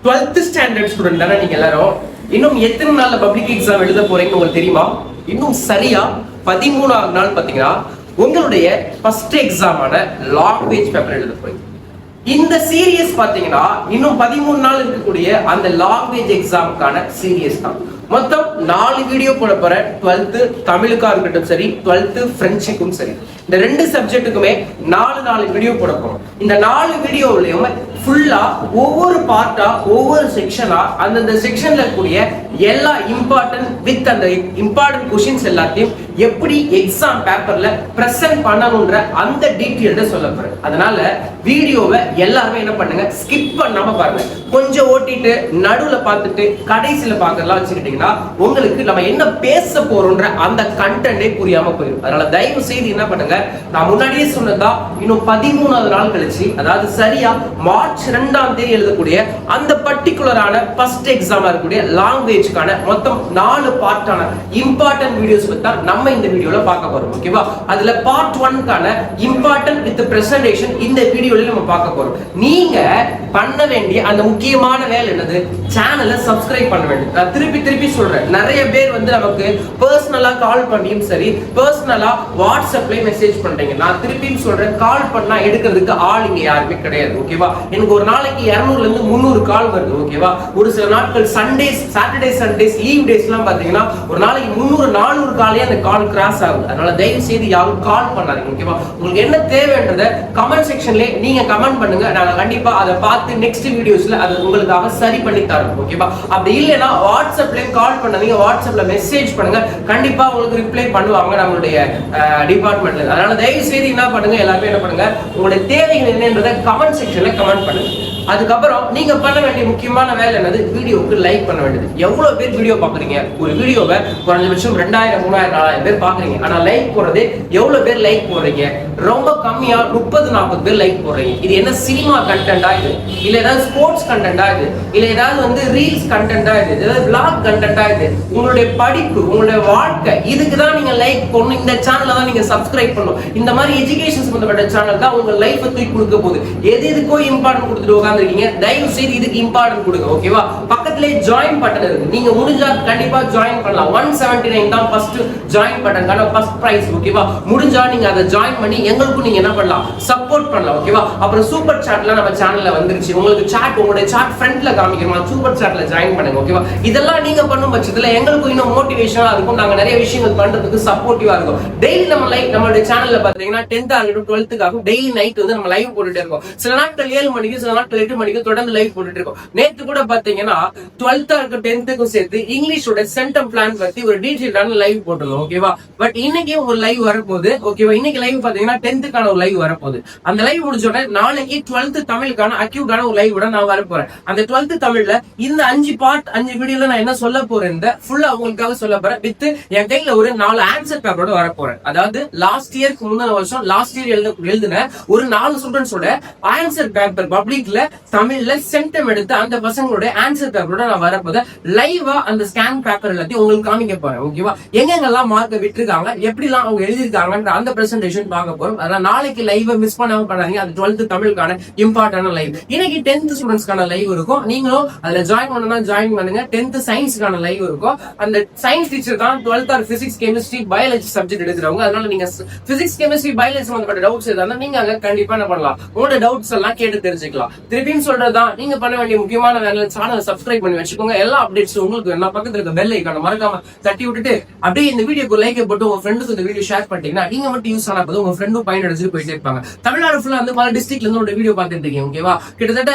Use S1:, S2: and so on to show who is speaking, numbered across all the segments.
S1: 12th standard student தானே நீங்க எல்லாரும். இன்னும் எத்தனை நாள்ல பப்ளிக் எக்ஸாம் எழுத போறீங்கன்னு உங்களுக்கு தெரியுமா? இன்னும் சரியா 13வது நாள் பாத்தீங்கன்னா உங்களுடைய ஃபர்ஸ்ட் எக்ஸாமான லாங்குவேஜ் பேப்பர் எழுத போறீங்க. இந்த சீரியஸ் பாத்தீங்கன்னா இன்னும் 13 நாள் இருக்கக்கூடிய அந்த லாங்குவேஜ் எக்ஸாமுக்கான சீரியஸ் தான். மொத்தம் 4 வீடியோ போட போற 12th தமிழுக்கா இருக்கட்டும் சரி, 12th பிரெஞ்சுக்கும் சரி, இந்த 2 சப்ஜெக்ட்டுக்குமே 4 வீடியோ போட போறோம். இந்த 4 வீடியோவிலையும் ஃபுல்லா ஒவ்வொரு பார்ட்டா ஒவ்வொரு செக்ஷனா அந்தந்த செக்ஷன்ல இருக்கக்கூடிய எல்லா இம்பார்ட்டன்ட் வித் அந்த இம்பார்ட்டன்ட் கொஸ்டின்ஸ் எல்லாத்தையும் எப்படி எக்ஸாம் பேப்பர்ல பிரசன்ட் பண்ணணும்ன்ற அந்த டீட்டெயில்ட சொல்ல போறேன். அதனால வீடியோவை எல்லாருமே என்ன பண்ணுங்க, ஸ்கிப் பண்ணாம பாருங்க. கொஞ்சம் ஓட்டிட்டு நடுவுல பார்த்துட்டு கடைசியில பார்க்கலாம் வச்சுக்கிட்டீங்கன்னா உங்களுக்கு நம்ம என்ன பேச போறோம்ன்ற அந்த கண்டென்ட்டே புரியாம போயிடும். அதனால தயவு செய்து என்ன பண்ணுங்க, நான் முன்னாடியே சொன்னதா இன்னும் 13வது நாள் கழிச்சு, அதாவது சரியா மார்ச் 2ஆம் தேதி எழுதக்கூடிய அந்த பர்டிகுலரான ஃபர்ஸ்ட் எக்ஸாமா இருக்கக்கூடிய லாங்குவேஜ்க்கான மொத்தம் 4 பார்ட்டான இம்பார்ட்டன்ட் வீடியோஸ் பத்தி தான் நம்ம இந்த வீடியோல பார்க்க போறோம். ஓகேவா? அதுல பார்ட் 1க்கான இம்பார்ட்டன்ட் வித் பிரசன்டேஷன் இந்த வீடியோல நம்ம பார்க்க போறோம். நீங்க பண்ண வேண்டிய அந்த முக்கியமான வேலை என்னது? சேனலை சப்ஸ்கிரைப் பண்ண வேண்டியது. நான் திருப்பி சொல்றேன், நிறைய பேர் வந்து நமக்கு பர்சனலா கால் பண்ணியும் சரி, பர்சனலா வாட்ஸ்அப்ல மெசேஜ் பண்றீங்க. நான் திருப்பியும் சொல்றேன், கால் பண்ணா எடுக்கிறதுக்கு ஆள் இங்க யாருமே கிடையாது. ஓகேவா? எனக்கு ஒரு நாளைக்கு 200ல இருந்து 300 கால் வருது. ஓகேவா? ஒரு சில நாட்கள் சண்டேஸ், சாட்டர்டே சண்டேஸ், லீவ் டேஸ்லாம் பாத்தீங்கன்னா ஒரு நாளைக்கு 300-400 காலே அந்த கால் கிராஸ் ஆகுது. அதனால தயவு செய்து யாரும் கால் பண்ணாதீங்க. ஓகேவா? உங்களுக்கு என்ன தேவைன்றத கமெண்ட் செக்ஷன்ல நீங்க கமெண்ட் பண்ணுங்க. நாங்க கண்டிப்பா அதை பார்த்து நெக்ஸ்ட் வீடியோஸ்ல அதை உங்களுக்காக சரி பண்ணி தரோம். ஓகேவா? அப்படி இல்லைன்னா வாட்ஸ்அப்ல கால் பண்ணாதீங்க, வாட்ஸ்அப்ல மெசேஜ் பண்ணுங்க. கண்டிப்பா உங்களுக்கு ரிப்ளை பண்ணுவாங்க நம்மளுடைய டிபார்ட்மெண்ட்ல. அதனால தயவு செய்து என்ன பண்ணுங்க, எல்லாருமே என்ன பண்ணுங்க, உங்களுடைய தேவைகள் என்னன்றதை கமெண்ட் செக்ஷன்ல கமெண்ட் பண்ணுங்க. அதுக்கப்புறம் நீங்க பண்ண வேண்டிய முக்கியமான வேலை என்னது? வீடியோவுக்கு லைக் பண்ண வேண்டியது. எவ்வளவு பேர் வீடியோ பாக்குறீங்க? ஒரு வீடியோவை குறைஞ்சபட்சம் 2000, 3000, 4000 பேர் பாக்குறீங்க. ஆனா லைக் போடுறது எவ்வளவு பேர் லைக் போடுறீங்க? ரொம்ப கம்மியா 30-40 பேர் லைக் போடுறீங்க. இது என்ன சினிமா கண்டென்ட்டா இது? இல்ல ஏதாவது ஸ்போர்ட்ஸ் கண்டென்ட்டா இது? இல்ல ஏதாவது வந்து ரீல்ஸ் கண்டென்ட்டா இது? ஏதாவது பிளாக் கண்டென்ட்டா இது? உங்களுடைய படிப்பு, உங்களுடைய வாழ்க்கை, இதுக்கு தான் நீங்க லைக் பண்ணணும். இந்த சேனலை தான் நீங்க சப்ஸ்கிரைப் பண்ணணும். இந்த மாதிரி எஜுகேஷன் சம்பந்தப்பட்ட சேனல் தான் உங்க லைஃபை தூக்கி கொடுக்க போகுது. எதுக்கோ இம்பார்ட்டன்ட் கொடுத்துட்டு உட்காந்துருக்கீங்க. தயவு செய்து இதுக்கு இம்பார்ட்டன்ட் கொடுங்க. ஓகேவா? பக்கத்திலே ஜாயின் பட்டன் இருக்கு. நீங்க முடிஞ்சா கண்டிப்பா ஜாயின் பண்ணலாம். 179 தான் ஃபர்ஸ்ட் ஜாயின் பட்டன்கான ஃபர்ஸ்ட் பிரைஸ். ஓகேவா? முடிஞ்சா நீங்க அதை ஜாயின் பண்ணி எங்களுக்கும் நீங்க என்ன பண்ணலாம், சப்போர்ட் பண்ணலாம். ஓகேவா? அப்புறம் சூப்பர் சாட்ல நம்ம சேனல்ல வந்துருச்சு. உங்களுக்கு சாட், உங்களுடைய சாட் ஃப்ரண்ட்ல காமிக்கிறோமா, சூப்பர் சாட்ல ஜாயின் பண்ணுங்க. ஓகேவா? இதெல்லாம் நீங்க பண்ணும் பட்சத்துல எங்களுக்கும் இன்னும் மோட்டிவேஷனா இருக்கும். நாங்க நிறைய விஷயங்கள் பண்றதுக்கு சப்போர்ட்டிவா இருக்கும். டெய்லி நம்ம லைவ், நம்மளுடைய சேனல்ல பாத்தீங்கன்னா 10th ஆகட்டும் 12th ஆகும், டெய்லி நைட் வந்து நம்ம லைவ் போட்டுட்டே இருக்கோம். சில நாட்கள் 7 மணிக்கு, சில நாட்கள் 8 மணிக்கு தொடர்ந்து லைவ் போட்டுட்டு இருக்கோம். நேத்து கூட பாத்தீங்கன்னா 12th இருக்கும் 10th சேர்த்து இங்கிலீஷோட சென்டம் பிளான் பத்தி ஒரு டீடைல்டான லைவ் போட்டுருந்தோம். ஓகேவா? பட் இன்னைக்கு ஒரு லைவ் வரப்போகுது. ஓகேவா? இன்னைக்கு லைவ் பாத்தீங்கன்னா 10th ஒரு லைவ் வரப்போகுது. அந்த லைவ் முடிஞ்ச உடனே நாளைக்கு 12th தமிழுக்கான அக்யூட்டான ஒரு லைவ் நான் வரப்போறேன். அந்த 12th தமிழ்ல இந்த 5 பார்ட் 5 வீடியோல நான் என்ன சொல்ல போறேன் ஃபுல்லா உங்களுக்காக சொல்ல போறேன். வித் என் கையில ஒரு 4 ஆன்சர் பேப்பரோட வரப்போறேன். அதாவது லாஸ்ட் இயர்க்கு முந்தின வருஷம் லாஸ்ட் இயர் எழுதின ஒரு 4 ஸ்டூடெண்ட்ஸோட ஆன்சர் பேப்பர் பப்ளிக்ல தமிழ்ல சென்டம் எடுத்து அந்த பசங்களோட ஆன்சர் பேப்பரோட நான் வரப்போது லைவா அந்த ஸ்கேன் பேப்பர் எல்லாத்தையும் உங்களுக்கு காமிக்க போறேன். ஓகேவா? எங்கெங்கெல்லாம் மார்க் விட்டுருக்காங்க, எப்படிலாம் அவங்க எழுதிருக்காங்கன்ற அந்த பிரசன்டேஷன் பார்க்க போறோம். அதனால நாளைக்கு லைவ் மிஸ் பண்ணாம பண்ணாதீங்க. அது 12th தமிழுக்கான இம்பார்ட்டன்ட் லைவ். இன்னைக்கு 10th ஸ்டூடெண்ட்ஸ்க்கான லைவ் இருக்கும். நீங்களும் அதுல ஜாயின் பண்ணா ஜாயின் பண்ணுங்க. 10th சயின்ஸ்க்கான லைவ் இருக்கும். அந்த சயின்ஸ் டீச்சர் தான் 12th or physics, chemistry, biology subject எடுக்கிறவங்க. அதனால நீங்க பிசிக்ஸ், கெமிஸ்ட்ரி, பயாலஜி சம்பந்தப்பட்ட டவுட்ஸ் ஏதாவது நீங்க அங்க கண்டிப்பா என்ன பண்ணலாம், உங்களோட டவுட்ஸ் எல்லாம் கேட்டு தெரிஞ்சுக்கலாம். திருப்பியும் சொல்றதுதான், நீங்க பண்ண வேண்டிய முக்கியமான வேலை, சேனலை சப்ஸ்கிரைப் பண்ணி வச்சுக்கோங்க. எல்லா அப்டேட்ஸ் உங்களுக்கு என்ன பக்கத்துல இருக்க பெல் ஐகானை மறக்காம தட்டி விட்டுட்டு அப்படியே இந்த வீடியோக்கு லைக் போட்டு உங்க ஃப்ரெண்டுக்கு இந்த வீடியோ ஷேர் பண்ணிட்டீங்கன்னா நீங்க மட்டும் யூஸ் ஆனா போது உங்க ஃப்ரெண்டும் பயனடைச்சு போயிட்டே இருப்பாங்க. தமிழ்நாடு ஃபுல்லா வந்து பல டிஸ்ட்ரிக்ட்ல இருந்து ஒரு வீடியோ பார்த்துட்டு இருக்கீங்க. ஓகேவா? கிட்டத்தட்ட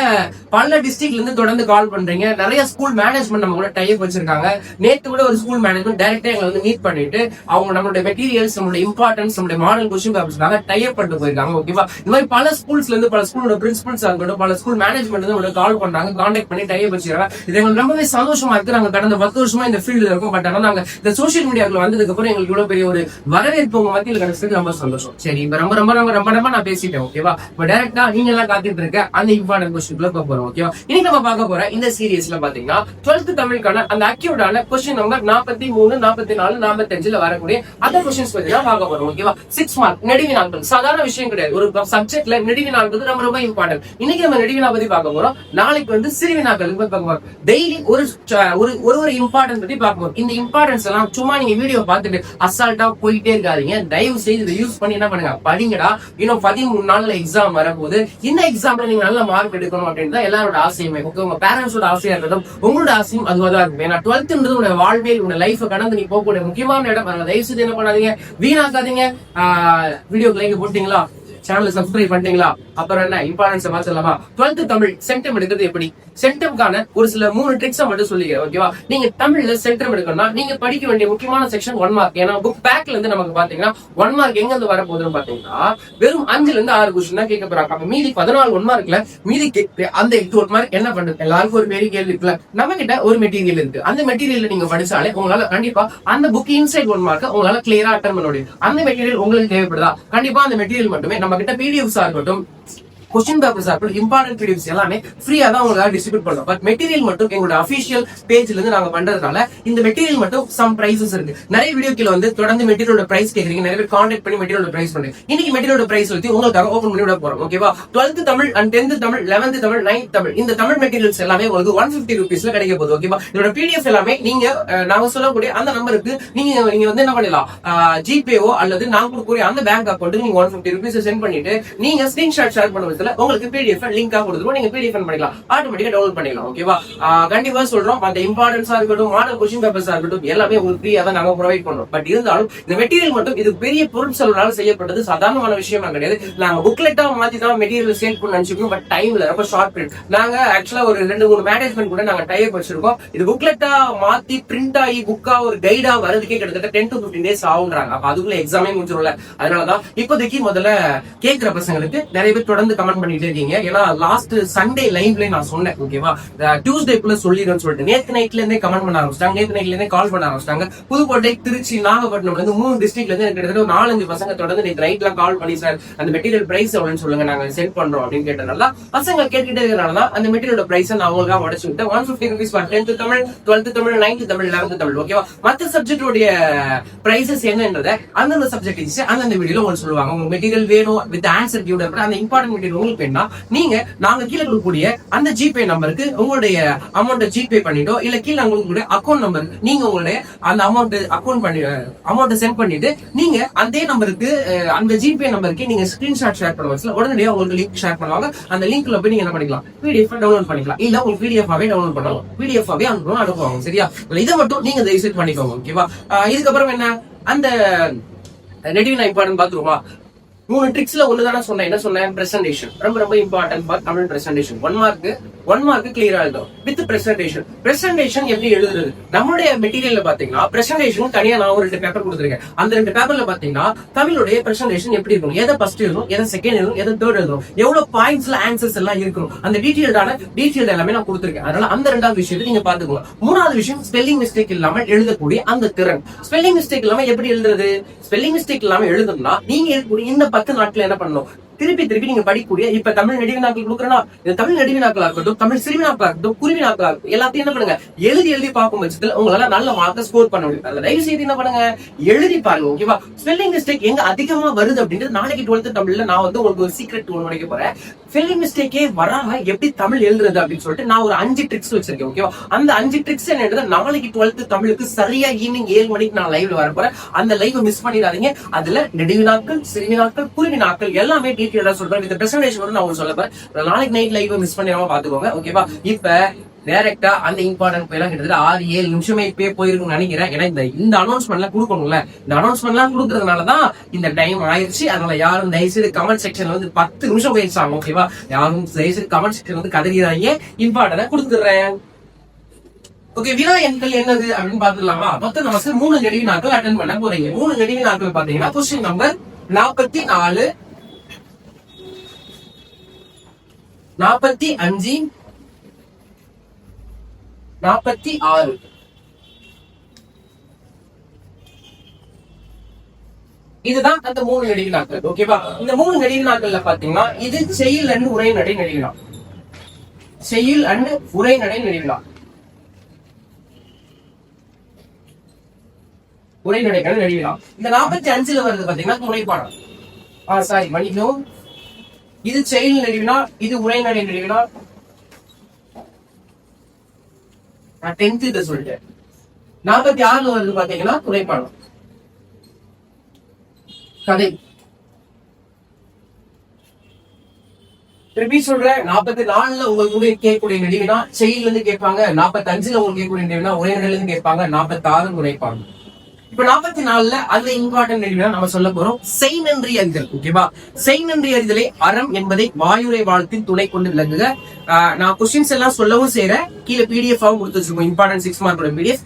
S1: பல டிஸ்ட்ரிக்ட்ல இருந்து தொடர்ந்து கால் பண்றீங்க. நிறைய ஸ்கூல் மேனேஜ்மெண்ட் நம்ம கூட டைப் வச்சிருக்காங்க. நேத்து கூட ஒரு ஸ்கூல் மேனேஜ்மெண்ட் டைரக்டா எங்களை வந்து மீட் பண்ணிட்டு அவங்க நம்மளுடைய மெட்டீரியல்ஸ், நம்மளுடைய இம்பார்ட்டன்ஸ், நம்மளுடைய மாடல் கொஸ்டின் பேப்பர்ஸ்க்காக டைப் பண்ணிட்டு போயிருக்காங்க. ஓகேவா? இந்த மாதிரி பல ஸ்கூல்ஸ்ல இருந்து, பல ஸ்கூலோட பிரின்சிபல்ஸ் ஆகட்டும், பல ஸ்கூல் மேனேஜ்மெண்ட் வந்து கால் பண்றாங்க, கான்டாக்ட் பண்ணி டைப் வச்சிருக்காங்க. இது எங்களுக்கு ரொம்பவே சந்தோஷமா இருக்கு. நாங்க கடந்த 10 வருஷமா இந்த ஃபீல்ட்ல இருக்கோம். பட் ஆனா நாங்க இந்த சோசியல் மீடியாக்குள்ள வந்ததுக்கு அப்புறம் எங்களுக்கு இவ்வளவு பெரிய ஒரு வரவேற்பு உங்க மத்தியில் கிடைச்சதுக்கு ரொம்ப சந்தோஷம். சரி, இப்ப ரொம்ப ரொம்ப ரொம்ப ரொம்ப ரொம்ப நான் பேசிட்டேன் ஓகேவா. இப்ப டைரக்டா நீங்க எல்லாம் காத்துட்டு இருக்க அந்த இம்பார்ட்டன்ட் கொஸ்டின் போறோம் ஓகேவா. இன்னைக்கு நம்ம பார்க்க போற இந்த சீரியஸ்ல பாத்தீங்கன்னா 12th தமிழுக்கான அந்த அக்யூர்டான கொஸ்டின் நம்பர் 43, 44, 45 வரக்கூடிய அந்த கொஸ்டின்ஸ் பத்தி தான் பார்க்க போறோம் ஓகேவா. 6 மார்க் நெடுவி நாட்கள் சாதாரண விஷயம் கிடையாது. ஒரு சப்ஜெக்ட்ல நெடுவி நாட்கள் ரொம்ப ரொம்ப இம்பார்ட்டன்ட். இன்னைக்கு நம்ம நெடுவினா பத்தி பார்க்க போறோம். நாளைக்கு வந்து சிறுவி நாட்கள் பார்க்க போறோம். டெய்லி ஒரு இம்பார்ட்டன்ட் பத்தி பார்க்க போறோம். இந்த இம்பார்ட்டன்ஸ் எல்லாம் சும்மா நீங்க வீடியோ பார்த்துட்டு அசால்ட்டா போயிட்டே இருக்காதீங்க. தயவு செய்து இதை யூஸ் பண்ணி என்ன பண்ணுங்க, படிங்கடா. இன்னும் 13 நாள்ல எக்ஸாம் வரப்போகுது. இந்த எக்ஸாம்ல நீங்க நல்ல மார்க் எடுக்கணும் அப்படின்னு தான் எல்லாரோட ஆசையுமே. உங்க பேரண்ட்ஸோட ஆசையா இருக்கட்டும், உங்களோட ஆசையும் அதுவாதான் இருக்கும். ஏன்னா 12th உங்க வாழ்வியல் உங்க லைஃப் கடந்து நீ போகக்கூடிய முக்கியமான இடம். தயவு செய்து என்ன பண்ணாதீங்க, வீணாக்காதீங்க. வீடியோக்கு லைக் போட்டீங்களா, சேனலை சப்ஸ்கிரைப் பண்ணிட்டீங்களா, அப்புறம் என்ன இம்பார்ட்டன்ஸ் பார்த்துலாமா. 12th தமிழ் சென்டம் எடுக்கிறது எப்படி, சென்டம்கான ஒரு சில 3 ட்ரிக்ஸை மட்டும் சொல்லிக்கிறேன் ஓகேவா. நீங்க தமிழ்ல சென்டம் எடுக்கணும்னா நீங்க படிக்க வேண்டிய முக்கியமான செக்ஷன் 1 மார்க். ஏன்னா புக் பேக்ல இருந்து நமக்கு பாத்தீங்கன்னா 1 மார்க் எங்க இருந்து வரப்போகுதுன்னு பாத்தீங்கன்னா வெறும் 5ல இருந்து 6 கொஸ்டின் தான் கேட்க போறாங்க. அப்ப மீதி 14 1 மார்க்ல மீதி அந்த 8 1 மார்க் என்ன பண்றது. எல்லாருக்கும் ஒரு பெரிய கேள்வி இருக்குல்ல. நம்ம கிட்ட ஒரு மெட்டீரியல் இருக்கு. அந்த மெட்டீரியல் நீங்க படிச்சாலே உங்களால கண்டிப்பா அந்த புக் இன்சைட் 1 மார்க் உங்களால கிளியரா அட்டன் பண்ண முடியும். அந்த மெட்டீரியல் உங்களுக்கு தேவைப்படுதா, கண்டிப்பா அந்த மெட்டீரியல் மட்டுமே நம்ம கிட்ட பிடிஎஃப்ஸா இருக்கட்டும், கொஸ்டின் பேப்பர்ஸ் இருக்கட்டும், இம்பார்ட்டன்ட் பிடிஎஃப்ஸ் எல்லாமே ஃப்ரீயா தான் உங்களுக்கு டிஸ்ட்ரிபியூட் பண்ணுவோம். பட் மெட்டீரியல் மட்டும் எங்களோட அபிஷியல் பேஜ்ல இருந்து நாங்க பண்றதுனால இந்த மெட்டீரியல் மட்டும் சம் பிரைசஸ் இருக்கு. நிறைய வீடியோக்கள் வந்து தொடர்ந்து மெட்டீரியலோட பிரைஸ் கேக்குறீங்க, நிறைய பேர் கான்டாக்ட் பண்ணி மெட்டீரியலோட பிரைஸ் பண்ணுங்க. இன்னைக்கு மெட்டீரியலோட பிரைஸ் வச்சு உங்களுக்காக ஓபன் பண்ணி விட போறோம் ஓகேவா. 12th Tamil and 10th Tamil, 11th Tamil, 9th Tamil, இந்த தமிழ் மெட்டீரியல்ஸ் எல்லாமே உங்களுக்கு 150 ரூபீஸ்ல கிடைக்க போகுது ஓகேவா. இதோட பிடிஎஃப் எல்லாமே நீங்க நாங்க சொல்லக்கூடிய அந்த நம்பருக்கு நீங்க வந்து என்ன பண்ணலாம், ஜிபேஓ அல்லது நாங்க கொடுக்கக்கூடிய அந்த பேங்க் அக்கௌண்ட் நீங்க 150 ரூபீஸ் சென்ட் பண்ணிட்டு நீங்க ஸ்கிரீன்ஷாட் ஷேர் பண்ண விதத்துல உங்களுக்கு பிடிஎஃப் லிங்கா கொடுத்துருவோம். நீங்க பிடிஎஃப் பண்ணிக்கலாம், ஆட்டோமேட்டிக்கா டவுன்லோட் பண்ணிக்கலாம் ஓகேவா. கண்டிப்பா சொல்றோம், அந்த இம்பார்ட்டன்ஸா இருக்கட்டும், மாடல் கொஸ்டின் பேப்பர்ஸா இருக்கட்டும், எல்லாமே உங்களுக்கு ஃப்ரீயா தான் நாங்க ப்ரொவைட் பண்றோம். பட் இருந்தாலும் இந்த மெட்டீரியல் மட்டும் இது பெரிய பொருட்செலவுனால செய்யப்பட்டது, சாதாரணமான விஷயமா கிடையாது. நாங்க புக்லெட்டா மாத்தி தான் மெட்டீரியல் சேல் பண்ண நினைச்சிருக்கோம். பட் டைம்ல ரொம்ப ஷார்ட் பீரியட். நாங்க ஆக்சுவலா ஒரு 2-3 மேனேஜ்மெண்ட் கூட நாங்க டைப் வச்சிருக்கோம். இது புக்லெட்டா மாத்தி பிரிண்ட் ஆகி புக்கா ஒரு கைடா வரதுக்கே கிட்டத்தட்ட 10 to 15 days ஆகுன்றாங்க. அப்ப அதுக்குள்ள எக்ஸாமே முடிஞ்சிரும்ல. அதனாலதான் இப்போதைக்கு முதல்ல கேட்கிற பசங்களுக்கு நிறைய பேர் தொடர்ந்து கமெண்ட் பண்ணிட்டே இருக்கீங்க. ஏன்னா லாஸ்ட் சண்டே லைவ்ல நான் சொன்னேன் ஓகேவா, டியூஸ்டேக்குள்ள சொல்லிடுன்னு சொல்லிட்டு நேத்து நைட்ல இருந்தே கமெண்ட் பண்ண ஆரம்பிச்சிட்டாங்க, நேத்து நைட்ல இருந்தே கால் பண்ண ஆரம்பிச்சிட்டாங்க. புதுக்கோட்டை, திருச்சி, நாகப்பட்டினம் இருந்து 3 டிஸ்ட்ரிக்ட்ல இருந்து கிட்டத்தட்ட 4-5 பசங்க தொடர்ந்து நேற்று நைட்லாம் கால் பண்ணி சார் அந்த மெட்டீரியல் பிரைஸ் எவ்வளவுன்னு சொல்லுங்க, நாங்க சென்ட் பண்றோம் அப்படின்னு கேட்டனால பசங்க கேட்டுக்கிட்டே இருக்கிறனால அந்த மெட்டீரியல் பிரைஸ் நான் அவங்களுக்காக உடச்சு விட்டேன். 150 rupees for 10th Tamil, 12th Tamil, 9th Tamil, 11th Tamil ஓகேவா. மற்ற சப்ஜெக்டோட பிரைசஸ் என்னன்றத அந்தந்த சப்ஜெக்ட் அந்தந்த வீடியோல உங்களுக்கு சொல்லுவாங்க. உங்களுக்கு மெட்டீரியல் வேணும் வித் ஆன்சர் கியூட அந்த இம்பார்ட்டன்ட் மெட்டீரியல் உங்களுக்கு வேணும்னா நீங்க நாங்க கீழே கொடுக்கக்கூடிய அந்த ஜிபே நம்பருக்கு உங்களுடைய அமௌண்ட் ஜிபே பண்ணிட்டோ இல்ல கீழே உங்களுக்கு அக்கௌண்ட் நம்பருக்கு நீங்க உங்களுடைய அந்த அமௌண்ட் சென்ட் பண்ணிட்டு நீங்க அதே நம்பருக்கு அந்த ஜிபே நம்பருக்கு நீங்க ஸ்கிரீன்ஷாட் ஷேர் பண்ணுவாங்க. உடனடியாக உங்களுக்கு லிங்க் ஷேர் பண்ணுவாங்க. அந்த லிங்க்ல போய் நீங்க என்ன பண்ணிக்கலாம், பிடிஎஃப் டவுன்லோட் பண்ணிக்கலாம். இல்ல உங்களுக்கு பிடிஎஃப் டவுன்லோட் பண்ணலாம், பிடிஎஃப் அனுப்புவாங்க சரியா. இதை மட்டும் நீங்க தயவுசெய்து பண்ணிக்கோங்க ஓகேவா. இதுக்கப்புறம் என்ன, அந்த நெட்டிவ் இம்பார்ட்டன்ட் பாத்துருமா. 3 ட்ரிக்ஸ்ல ஒண்ணுதானே சொன்னேன். என்ன சொன்னேன், பிரசன்டேஷன் ரொம்ப ரொம்ப important for Tamil presentation. 1 mark கிளியரா எழுதும் வித் பிரசன்டேஷன். பிரசன்டேஷன் எப்படி எழுதுறது, நம்மளுடைய மெட்டீரியல்ல பாத்தீங்கன்னா பிரசன்டேஷன் தனியா நான் ஒரு 2 பேப்பர் கொடுத்துருக்கேன். அந்த 2 பேப்பர்ல பாத்தீங்கன்னா தமிழுடைய பிரசன்டேஷன் எப்படி இருக்கும், எதை ஃபர்ஸ்ட் எழுதும், எதை செகண்ட் எழுதும், எதை தேர்ட் எழுதும், எவ்வளவு பாயிண்ட்ஸ்ல ஆன்சர்ஸ் எல்லாம் இருக்கணும், அந்த டீடைல் எல்லாமே நான் கொடுத்துருக்கேன். அதனால அந்த 2வது விஷயத்தை நீங்க பாத்துக்கோங்க. 3வது விஷயம் ஸ்பெல்லிங் மிஸ்டேக் இல்லாம எழுதக்கூடிய அந்த திறன். ஸ்பெல்லிங் மிஸ்டேக் இல்லாம எப்படி எழுதுறது, ஸ்பெல்லிங் மிஸ்டேக் இல்லாம எழுதணும்னா நீங்க இருக்கக்கூடிய இந்த 10 நாட்கள் என்ன பண்ணணும், திருப்பி நீங்க படிக்கக்கூடிய இப்ப தமிழ் நெடுவி நாட்கள் கொடுக்குறேன்னா இந்த தமிழ் நெடுவி நாட்களா இருக்கட்டும், தமிழ் சிறுவி நாட்களா இருக்கட்டும், குருவி நாட்களா இருக்கட்டும், எல்லாத்தையும் என்ன பண்ணுங்க, எழுதி பார்க்கும் பட்சத்துல உங்களால நல்ல மார்க்கை ஸ்கோர் பண்ண முடியும். அதுல தயவு செய்து என்ன பண்ணுங்க, எழுதி பாருங்க ஓகேவா. ஸ்பெல்லிங் மிஸ்டேக் எங்க அதிகமா வருது அப்படின்றது நாளைக்கு 12th தமிழ்ல நான் வந்து உங்களுக்கு ஒரு சீக்ரெட் ஒன்று உடைக்க போறேன். ஸ்பெல்லிங் மிஸ்டேக்கே வராம எப்படி தமிழ் எழுதுறது அப்படின்னு சொல்லிட்டு நான் ஒரு 5 ட்ரிக்ஸ் வச்சிருக்கேன் ஓகேவா. அந்த 5 ட்ரிக்ஸ் என்னன்றது நாளைக்கு 12th தமிழுக்கு சரியா ஈவினிங் 7 மணிக்கு நான் லைவ்ல வர போறேன். அந்த லைவ் மிஸ் பண்ணிடாதீங்க. அதுல நெடுவி நாட்கள், சிறுவி நாட்கள், குருவி நாட்கள் எல்லாமே டீட்டெயிலா சொல்றேன். இந்த பிரசன்டேஷன் நான் உங்களுக்கு சொல்ல போறேன். நாளைக்கு நைட் லைவ் மிஸ் பண்ணிடாம பாத்துக்கோங்க ஓகேவா. இப்ப டைரக்டா அந்த இம்பார்ட்டன்ட் எல்லாம் கிட்டத்தட்ட 6-7 நிமிஷமே இப்பயே போயிருக்குன்னு நினைக்கிறேன். ஏன்னா இந்த அனௌன்ஸ்மெண்ட் எல்லாம் கொடுக்கணும்ல, இந்த அனௌன்ஸ்மெண்ட் எல்லாம் கொடுக்கறதுனாலதான் இந்த டைம் ஆயிடுச்சு. அதனால யாரும் தயவுசெய்து கமெண்ட் செக்ஷன்ல வந்து 10 நிமிஷம் போயிடுச்சாங்க ஓகேவா. யாரும் தயவுசெய்து கமெண்ட் செக்ஷன் வந்து கதறிடாங்க, இம்பார்ட்டன்ட் கொடுத்துடுறேன் ஓகே. வினா எண்கள் என்னது அப்படின்னு பாத்துக்கலாமா. மொத்தம் நமக்கு 3 நெடுவி நாட்கள் அட்டன் பண்ண போறீங்க. 3 நெடுவி நாட்கள் பாத்தீங்கன்னா கொஸ்டின் நம்பர் 44, 45, 46. இதுதான் அந்த 3 நெடில் நாட்கள். ஓகேவா? இந்த 3 நெடில் நாட்கள்ல பாத்தீங்கன்னா இது செய்யுள் அண்ட் உரைநடை நெடிவினா. செய்யுள் அண்ட் உரைநடை நெடிவினா. உரைநடைகள் நெடிவினா. இந்த 45ல வருது பாத்தீங்கன்னா துணைப்பாடம். சாரி மன்னிக்கணும். இது செய்யுள் நெடிவினா, இது உரைநடை நெடிவினா. நான் 10th இத சொல்லிட்டேன். 46ல வருது பாத்தீங்கன்னா துணைப்பாடம். கதை. திருப்பி சொல்றேன், 44ல உங்களுக்கு கேட்கக்கூடிய நெடிவினா செய்யுள் இருந்து கேட்பாங்க. 45ல உங்களுக்கு கேட்கக்கூடிய நெடிவினா உரைநடையில இருந்து கேட்பாங்க. 46 உரைப்பாங்க. இப்ப 44ல அந்த இம்பார்ட்டன்ட் நெடிவினா நம்ம சொல்ல போறோம் செய் நன்றி அறிதல். ஓகேவா? செய் நன்றி அறிதலை அறம் என்பதை வாயுரை வாழ்த்தின் துணை கொண்டு விளங்குக. நான் கொஸ்டின்ஸ் எல்லாம் சொல்லவும் செய்யறேன். கீழே பிடிஎஃப் ஆகும் கொடுத்து வச்சிருக்கோம். இம்பார்ட்டன்ட் 6 மார்க்கோட பிடிஎஃப்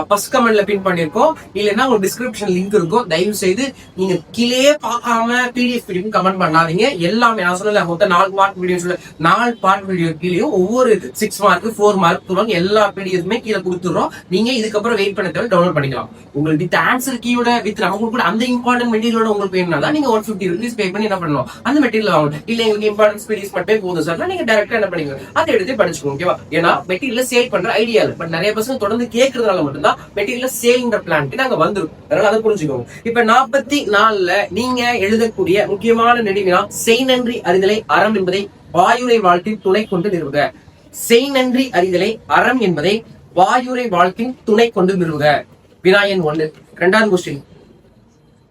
S1: ஃபர்ஸ்ட் கமெண்ட்ல பின் பண்ணிருக்கோம். இல்லைன்னா உங்களுக்கு டிஸ்கிரிப்ஷன் லிங்க் இருக்கும். தயவு செய்து நீங்க கீழே பார்க்காம பிடிஎஃப் கமெண்ட் பண்ணாதீங்க. எல்லாமே நான் சொல்லல, மொத்தம் 4 மார்க் வீடியோ சொல்ல 4 பார்ட் வீடியோ கீழேயும் ஒவ்வொரு 6 மார்க் 4 மார்க் தருவாங்க. எல்லா பிடிஎஃப்மே கீழே கொடுத்துறோம். நீங்க இதுக்கப்புறம் வெயிட் பண்ண தேவை டவுன்லோட் பண்ணிக்கலாம். உங்களுக்கு வித் ஆன்சர் கீயோட வித் நமக்கு கூட அந்த இம்பார்ட்டன்ட் மெட்டீரியலோட உங்களுக்கு வேணும்னா நீங்க 150 rupees பே பண்ணி என்ன பண்ணணும், அந்த மெட்டீரியல் வாங்கணும். இல்ல எங்களுக்கு இம்பார்ட்டன்ட் பிடிஎஃப் மட்டும் போதும் சார், நீங்க டைரக்டா என்ன பண்ணிக்கோங்க, அதை எடுத்து படிச்சுக்கோங்க. ஓகேவா? ஏன்னா மெட்டீரியல் சேல் பண்ற ஐடியா இல்லை. பட் நிறைய பசங்க தொடர்ந்து கேட்கறதுனால மட்டும்தான் மெட்டீரியல் சேல்ன்ற பிளான்க்கு நாங்க வந்துரும். அதனால அதை புரிஞ்சுக்கோங்க. இப்ப 44ல நீங்க எழுதக்கூடிய முக்கியமான நெடிவினா செய் நன்றி அறிதலை அறம் என்பதை வாயுரை வாழ்த்தின் துணை கொண்டு நிறுவுக. செய் நன்றி அறிதலை அறம் என்பதை வாயுரை வாழ்த்தின் துணை கொண்டு நிறுவுக. வினாயன் 1. 2வது கொஸ்டின்.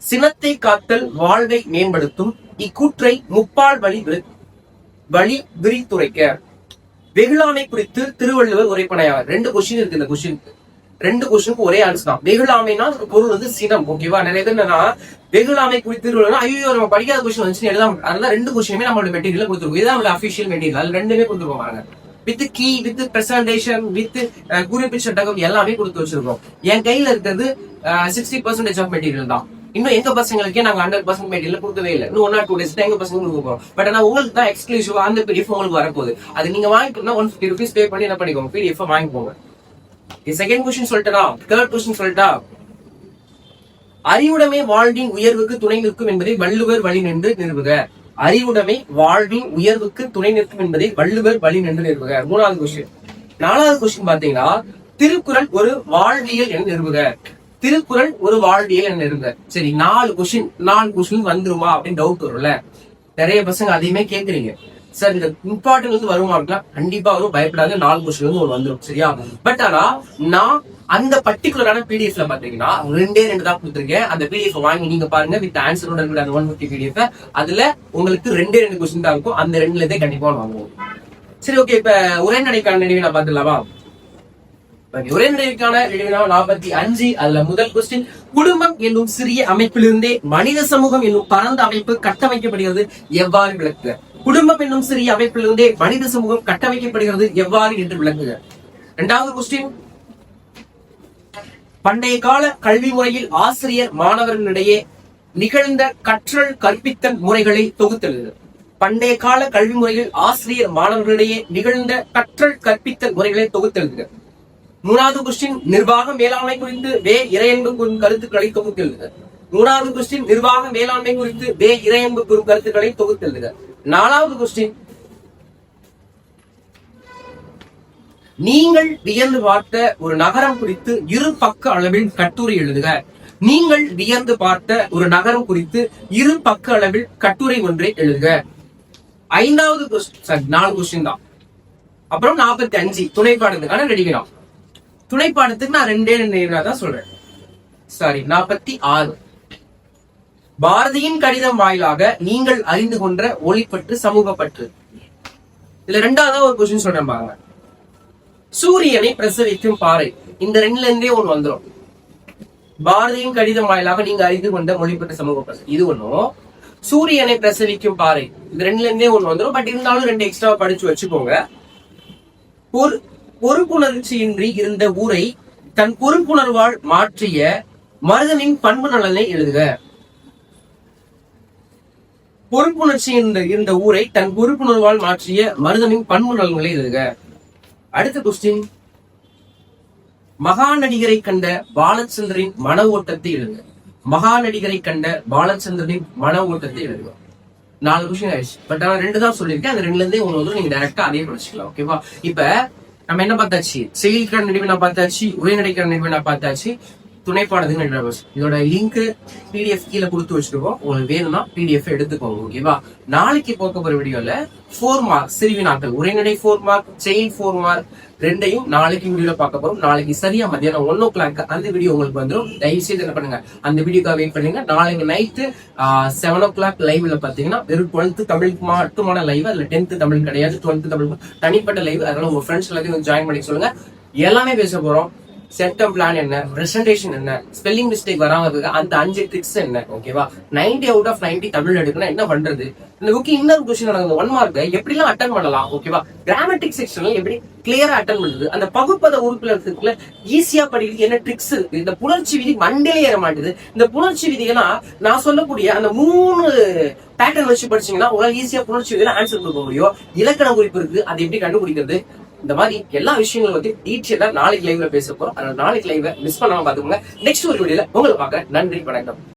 S1: சினத்தை காத்தல் வாழ்வை மேம்படுத்தும் இக்கூற்றை முப்பால் வழி விரித்துரைக்க. வெகுளாமை குறித்து திருவள்ளுவர் உரைப்பனையார். 2 கொஸ்டின் இருக்கு. இந்த கொஸ்டின் 2 கொஸ்டினுக்கு ஒரே ஆன்சர் தான். வெகுளாமைனா பொருள் வந்து சினம். ஓகேவா? நிறைய பேர் என்னன்னா வெகுளாமை குறித்து திருவள்ளுவர் ஐயோ நம்ம படிக்காத கொஸ்டின் வந்து எழுதாம. அதனால 2 கொஸ்டினுமே நம்மளோட மெட்டீரியல் கொடுத்துருக்கோம். இதுதான் நம்மளோட அபிஷியல் மெட்டீரியல். அது 2மே கொடுத்துருவாங்க. With key, with presentation, with குறிப்பிட்ட தகவல் எல்லாமே கொடுத்து வச்சிருக்கோம். என் கையில இருக்கிறது 60% ஆஃப் மெட்டீரியல் தான். இன்னும் எங்க பசங்களுக்கே நாங்க 100% மெட்டீரியல் கொடுக்கவே இல்லை. இன்னும் 1 or 2 days எங்க பசங்க கொடுக்க போறோம். பட் ஆனா உங்களுக்கு தான் எக்ஸ்க்ளூசிவா அந்த பிடிஎஃப் உங்களுக்கு வரப்போகுது. அது நீங்க வாங்கிக்கணும்னா 150 rupees பே பண்ணி என்ன பண்ணிக்கோங்க, பிடிஎஃப் வாங்கிக்கோங்க. செகண்ட் கொஸ்டின் சொல்லிட்டா, தேர்ட் கொஸ்டின் சொல்லிட்டா. அறிவுடைமை வாழ்வின் உயர்வுக்கு துணை நிற்கும் என்பதை வள்ளுவர் வழி நின்று நிறுவுக. அறிவுடைமை வாழ்வின் உயர்வுக்கு துணை நிற்கும் என்பதை வள்ளுவர் வழி நின்று நிறுவுக. 3வது கொஸ்டின். 4வது கொஸ்டின் பாத்தீங்கன்னா திருக்குறள் ஒரு வாழ்வியல் என நிறுவுக. திருக்குறள் ஒரு வாழ்வியல் என நிறுவுக. சரி, 4 கொஸ்டின் வந்துருமா அப்படின்னு டவுட் வரும்ல. நிறைய பசங்க அதையுமே கேக்குறீங்க. சார் இந்த இம்பார்ட்டன்ட் வந்து வருமானா? கண்டிப்பா வரும், பயப்படாது. 4 கொஸ்டின் வந்து வந்துடும். சரியா? பட் ஆனா நான் அந்த பர்டிகுலரான பிடிஎஃப்ல பாத்தீங்கன்னா 2 தான் கொடுத்துருக்கேன். அந்த பிடிஎஃப் வாங்கி நீங்க பாருங்க வித் ஆன்சரோட இருக்கிற அந்த 150 பிடிஎஃப். அதுல உங்களுக்கு 2 கொஸ்டின் தான் இருக்கும். அந்த 2 கண்டிப்பா வாங்குவோம். சரி, ஓகே. இப்ப உரைநடைக்கான நினைவு நான் பாத்துலாமா? உரைநடைக்கான நினைவுனா 45. அதுல முதல் கொஸ்டின். குடும்பம் என்னும் சிறிய அமைப்பிலிருந்தே மனித சமூகம் என்னும் பரந்த அமைப்பு கட்டமைக்கப்படுகிறது, எவ்வாறு விளக்குக. குடும்பம் என்னும் சிறிய அமைப்பிலிருந்தே மனித சமூகம் கட்டமைக்கப்படுகிறது எவ்வாறு என்று விளக்குக. 2வது கொஸ்டின். பண்டைய கால கல்வி முறையில் ஆசிரியர் மாணவர்களிடையே நிகழ்ந்த கற்றல் கற்பித்தல் முறைகளை தொகுத்தெழுதுக. பண்டைய கால கல்வி முறையில் ஆசிரியர் மாணவர்களிடையே நிகழ்ந்த கற்றல் கற்பித்தல் முறைகளை தொகுத்தெழுதுக. 3வது கொஸ்டின். நிர்வாக மேலாண்மை குறித்து இறையன்பு கூறும் கருத்துக்களை தொகுத்தெழுதுக. 3வது கொஸ்டின். நிர்வாக மேலாண்மை குறித்து இறையன்பு கூறும் கருத்துக்களை தொகுத்தெழுதுக. 4வது கொஸ்டின். நீங்கள் வியந்து பார்த்த ஒரு நகரம் குறித்து 2 பக்க அளவில் கட்டுரை எழுதுக. நீங்கள் வியந்து பார்த்த ஒரு நகரம் குறித்து 2 பக்க அளவில் கட்டுரை ஒன்றை எழுதுக. 5வது கொஸ்டின். 4 கொஸ்டின் தான். அப்புறம் 45 துணைப்பாடத்துக்கான ரெடிக்கலாம். துணைப்பாடத்துக்கு நான் 2 தான் சொல்றேன். சாரி, 46. பாரதியின் கடிதம் வாயிலாக நீங்கள் அறிந்து கொண்ட ஒளிப்பற்று சமூக பற்று. இதுல 2வது ஒரு கொஸ்டின் சொல்றேன் பாருங்க. சூரியனை பிரசவிக்கும் பாறை. இந்த 2ல ஒண்ணு வந்துடும். பாரதியின் கடிதம் வாயிலாக நீங்க அறிந்து கொண்ட மொழிப்பற்ற சமூக பற்று இது ஒண்ணும். சூரியனை பிரசவிக்கும் பாறை இந்த 2ல ஒண்ணு வந்துடும். பட் இருந்தாலும் 2 எக்ஸ்ட்ரா படிச்சு வச்சுக்கோங்க. பொறுப்புணர்ச்சியின்றி இருந்த ஊரை தன் பொறுப்புணர்வால் மாற்றிய மருதனின் பண்பு நலனை எழுதுக. பொறுப்புணர்ச்சி இருந்த ஊரை தன் பொறுப்புணர்வால் மாற்றிய மருதனின் பண்பு நலன்களை எழுதுக. அடுத்த கொஸ்டின். மகா நடிகரை கண்ட பாலச்சந்திரன் மன ஓட்டத்தை எழுதுக. மகாநடிகரை கண்ட பாலச்சந்திரனின் மன ஓட்டத்தை எழுதுவோம். 4 கொஸ்டின் ஆயிடுச்சு. பட் ஆனா 2 தான் சொல்லியிருக்கேன். அந்த 2ல இருந்தே உங்களுக்கு நீங்க டைரக்டா அதே படிச்சுக்கலாம். ஓகேவா? இப்ப நம்ம என்ன பார்த்தாச்சு? செயல்திறன் நடிப்பு நான் பார்த்தாச்சு, உரைநடைக்கிற நடிப்பு நான் பார்த்தாச்சு, துணைப்பாடத்துக்கு நடிப்பு. இதோட லிங்க் PDF கீழே கொடுத்து வச்சிருக்கோம். உங்களுக்கு வேணும்னா PDF எடுத்துக்கோங்க. ஓகேவா? நாளைக்கு பார்க்க போற வீடியோல 4 மார்க் சிறுவி நாட்கள், உரைநடை 4 மார்க், செயல் 4 மார்க் ரெண்டையும் நாளைக்கு வீடியோல பார்க்க போறோம். நாளைக்கு சரியா மத்தியானம் 1 o'clock அந்த வீடியோ உங்களுக்கு வந்துடும். தயவு செய்து என்ன பண்ணுங்க, அந்த வீடியோக்காக வெயிட் பண்ணுங்க. நாளைக்கு நைட்டு 7 o'clock லைவ்ல பாத்தீங்கன்னா வெறும் 12th தமிழுக்கு மட்டுமான லைவ். அதுல 10th தமிழ் கிடையாது, 12th தமிழ் தனிப்பட்ட லைவ். அதனால உங்க ஃப்ரெண்ட்ஸ் எல்லாத்தையும் ஜாயின் பண்ணி சொல்லுங்க. எல்லாமே பேச போறோம். சென்டம் பிளான் என்ன, பிரசன்டேஷன் என்ன, ஸ்பெல்லிங் மிஸ்டேக் வராம இருக்கு அந்த 5 ட்ரிக்ஸ் என்ன. ஓகேவா? 90 out of 90 தமிழ் எடுக்கணும் என்ன பண்றது? இந்த புக்கு இன்னொரு கொஸ்டின் நடக்குது. 1 மார்க் எப்படி எல்லாம் அட்டன் பண்ணலாம்? ஓகேவா? கிராமட்டிக் செக்ஷன்ல எப்படி கிளியரா அட்டன் பண்றது? அந்த பகுப்பத உறுப்புல இருக்குள்ள ஈஸியா படிக்கிறது என்ன ட்ரிக்ஸ் இருக்கு? இந்த புணர்ச்சி விதி மண்டையிலே ஏற மாட்டேது. இந்த புணர்ச்சி விதிகளா நான் சொல்லக்கூடிய அந்த 3 பேட்டர்ன் வச்சு படிச்சீங்கன்னா உங்களால ஈஸியா புணர்ச்சி விதியில ஆன்சர் கொடுக்க முடியும். இலக்கண குறிப்பு இருக்கு, அதை எப்படி கண்டுபிடிக்கிறது? இந்த மாதிரி எல்லா விஷயங்களும் பத்தி டீச்சர் நாளைக்கு லைவ்ல பேச போறோம். அதனால நாளைக்கு லைவ் மிஸ் பண்ணாம பாத்துக்கோங்க. நெக்ஸ்ட் ஒரு வீடியோல உங்களை பார்க்க நன்றி, வணக்கம்.